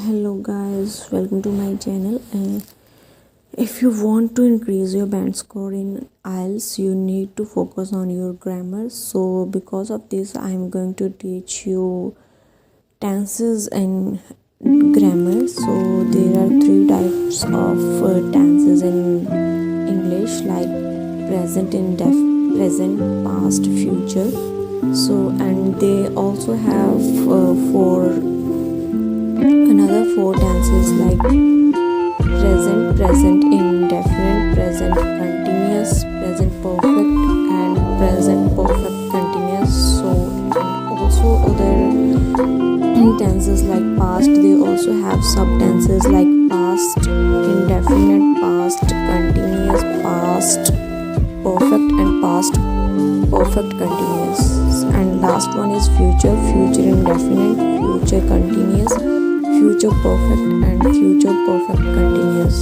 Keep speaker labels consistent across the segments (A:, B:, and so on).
A: Hello guys, welcome to my channel. If you want to increase your band score in Ielts, you need to focus on your grammar. So because of this, I am going to teach you tenses and grammar. So there are three types of tenses in English, like present, present, past, future. So and they also have four tenses like present indefinite, present continuous, present perfect, and present perfect continuous. So and also other tenses like past, they also have subtenses like past indefinite, past continuous, past perfect, and past perfect continuous. And last one is future indefinite, future continuous, future perfect, and future perfect continuous.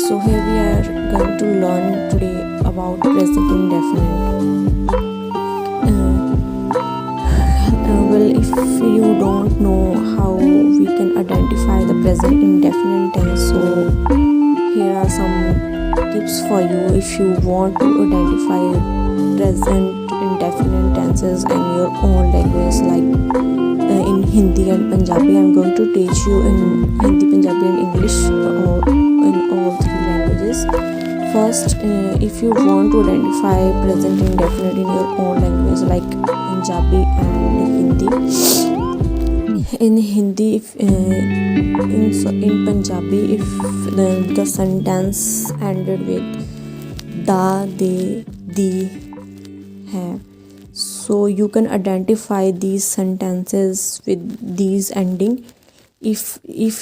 A: So here we are going to learn today about present indefinite. Well, if you don't know how we can identify the present indefinite tense, so here are some tips for you if you want to identify present indefinite tenses in your own language, like in Hindi and Punjabi. I'm going to teach you in Hindi, Punjabi, and English, or in all three languages. First, if you want to identify present indefinite in your own language, like Punjabi and Hindi. In Hindi, if in Punjabi, if the sentence ended with da, de, di, hai, so you can identify these sentences with these ending. If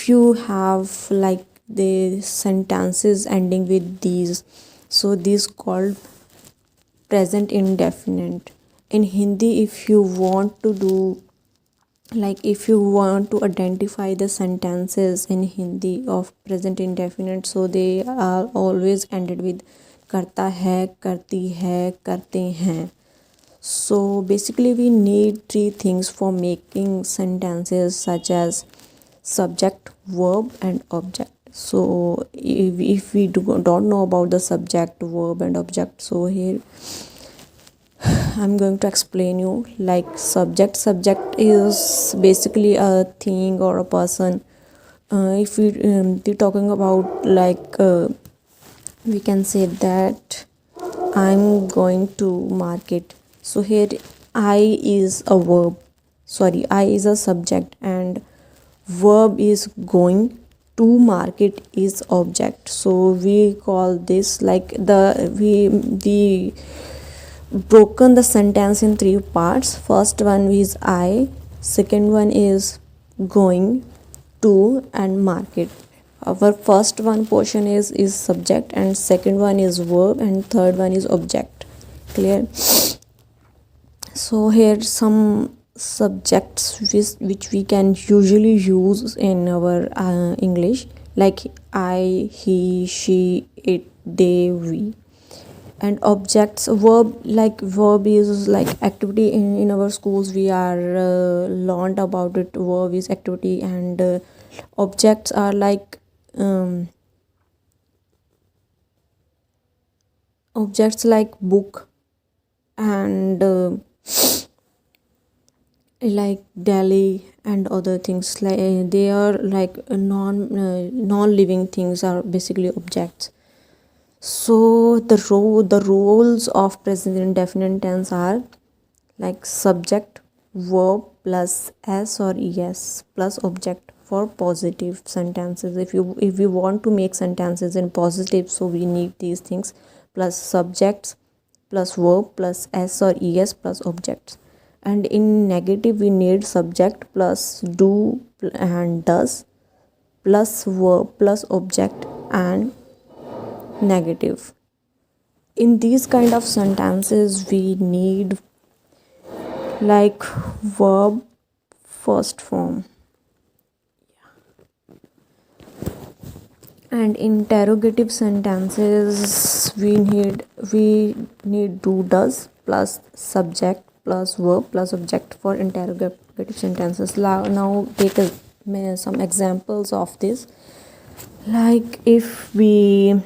A: you have like the sentences ending with these, so this called present indefinite. In Hindi, if you want to do, like if you want to identify the sentences in Hindi of present indefinite, so they are always ended with करता है, करती है, करते हैं. So basically we need three things for making sentences, such as subject, verb, and object. So if we don't know about the subject, verb, and object, so here I'm going to explain you. Like subject is basically a thing or a person. If we're talking about, like we can say that I'm going to market. So here I is a verb, sorry, I is a subject, and verb is going to market is object. So we call this like we broken the sentence in three parts. First one is I, second one is going to, and market. Our first one portion is subject, and second one is verb, and third one is object. Clear? So here some subjects which we can usually use in our English, like I, he, she, it, they, we. And objects, verb is like activity. In our schools we are learned about it. Verb is activity, and objects are like objects like book and like Delhi and other things. Like they are like non-living things are basically objects. So the roles of present indefinite tense are like subject, verb plus s or es plus object for positive sentences. If we want to make sentences in positive, so we need these things, plus subjects plus verb plus s or es plus objects. And in negative, we need subject plus do and does plus verb plus object and negative. In these kind of sentences, we need like verb first form. And interrogative sentences, we need do, does plus subject plus verb plus object for interrogative sentences. Now take a some examples of this. Like if we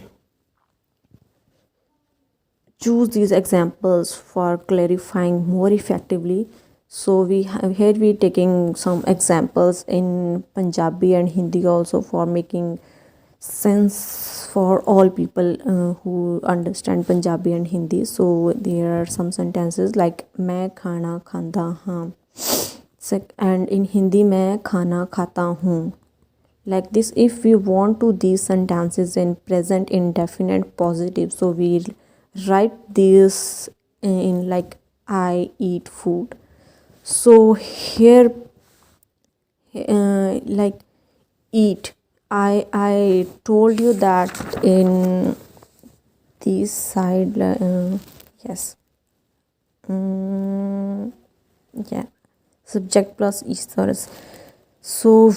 A: choose these examples for clarifying more effectively, so we have here we taking some examples in Punjabi and Hindi also for making sense for all people who understand Punjabi and Hindi. So there are some sentences like मैं खाना खाता हाँ, and in Hindi मैं खाना खाता हूँ. Like this, if we want to these sentences in present indefinite positive, so we write this in like I eat food. So here like eat, I told you that in this side yes yeah, subject plus is. So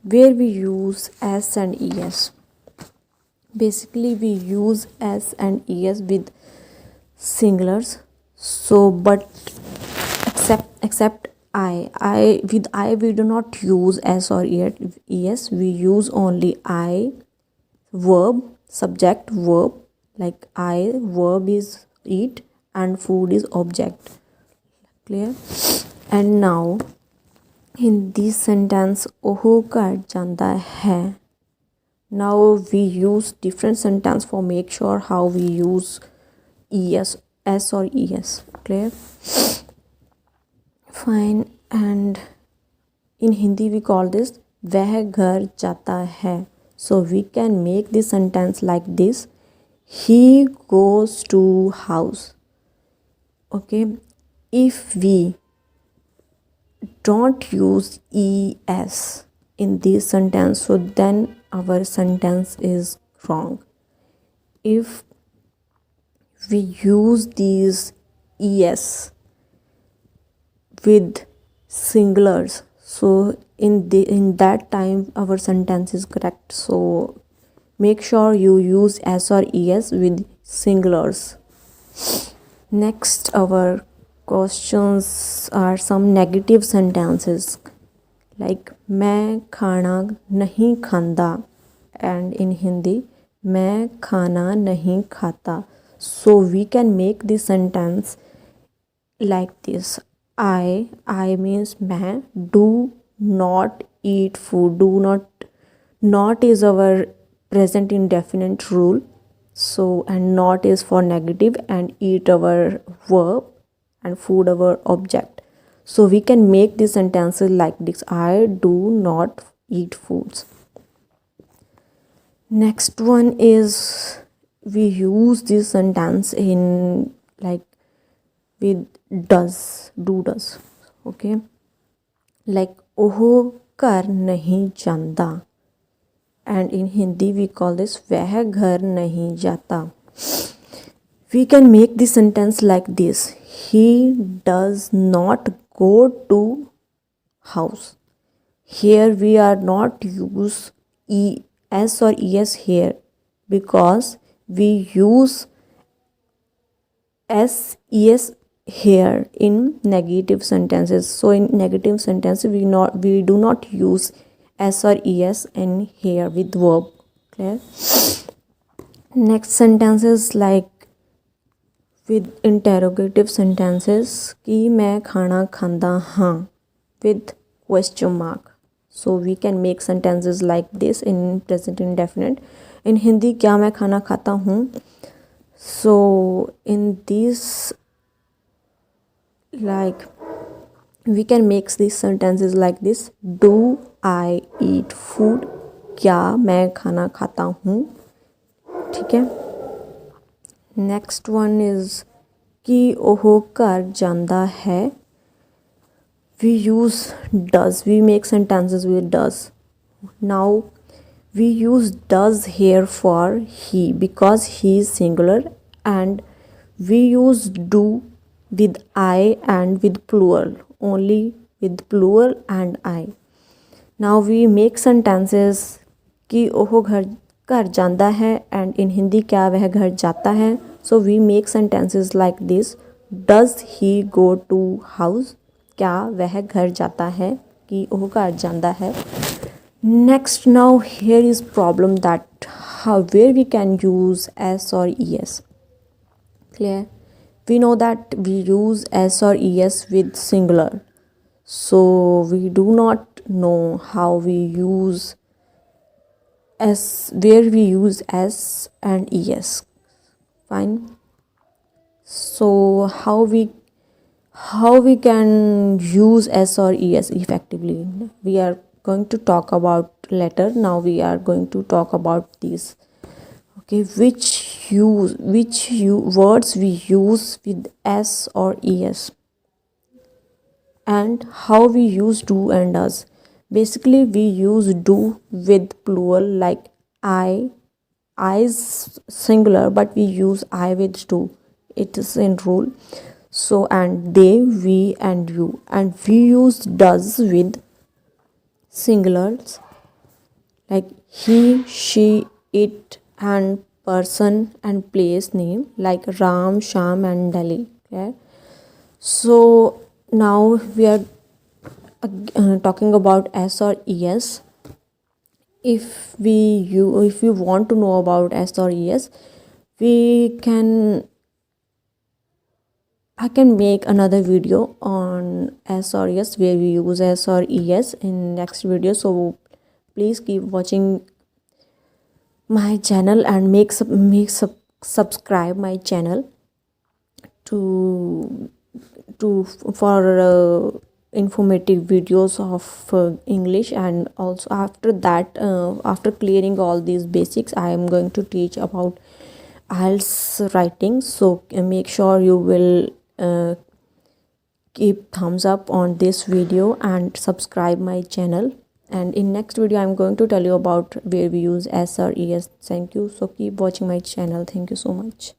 A: where we use s and es, basically we use s and es with singulars. So but except I with I we do not use s or es, we use only I, verb, subject, verb. Like I, verb is eat and food is object. Clear? And now in this sentence ਉਹ ਘਰ ਜਾਂਦਾ ਹੈ, now we use different sentence for make sure how we use es, s or es. Clear? Fine. And in Hindi we call this वह घर जाता है. So we can make this sentence like this: he goes to house. Okay, if we don't use es in this sentence, so then our sentence is wrong. If we use these es with singulars, so in that time our sentence is correct. So make sure you use s or es with singulars. Next, our questions are some negative sentences like मैं खाना नहीं खाता, and in Hindi मैं खाना नहीं खाता. So we can make this sentence like this: I means मैं, do not eat food. Do not is our present indefinite rule. So and not is for negative, and eat our verb, and food our object. So we can make these sentences like this: I do not eat foods. Next one is we use this sentence in like with does, do does. Okay, like ਉਹ ਘਰ नहीं ਜਾਂਦਾ, and in Hindi we call this वह घर नहीं जाता. We can make this sentence like this: he does not go to house. Here we are not use es or es here, because we use es here in negative sentences. So in negative sentences we do not use s or es in here with verb. Clear? Next sentences like with interrogative sentences कि मैं खाना खाता हाँ with question mark. So we can make sentences like this in present indefinite. In Hindi क्या मैं खाना खाता हूँ. So in this like we can make these sentences like this: do I eat food. क्या मैं खाना खाता हूँ. ठीक है. Next one is कि ਉਹ ਘਰ ਜਾਂਦਾ है. We use does. We make sentences with does. Now we use does here for he, because he is singular, and we use do with I and with plural, only with plural and I. Now we make sentences कि ਉਹ घर ਜਾਂਦਾ है, and in Hindi क्या वह घर जाता है. So we make sentences like this: does he go to house. क्या वह घर जाता है, कि ਉਹ घर ਜਾਂਦਾ है. Next, now here is problem that how where we can use s or es. Clear? We know that we use s or es with singular, so we do not know how we use s, where we use s and es. Fine. So how we can use s or es effectively, we are going to talk about later. Now we are going to talk about these. Okay, which words we use with s or es, and how we use do and does. Basically, we use do with plural, like I is singular, but we use I with do. It is in rule. So, and they, we, and you, and we use does with singulars, like he, she, it, and person and place name, like Ram, Sham, and Delhi. Okay. So now we are talking about s or es. If you want to know about s or es, we can I can make another video on s or es, where we use s or es in next video. So please keep watching my channel and subscribe my channel to for informative videos of English. And also after that, after clearing all these basics, I am going to teach about IELTS writing. So make sure you will keep thumbs up on this video and subscribe my channel. And in next video I'm going to tell you about where we use s or es. Thank you. So keep watching my channel. Thank you so much.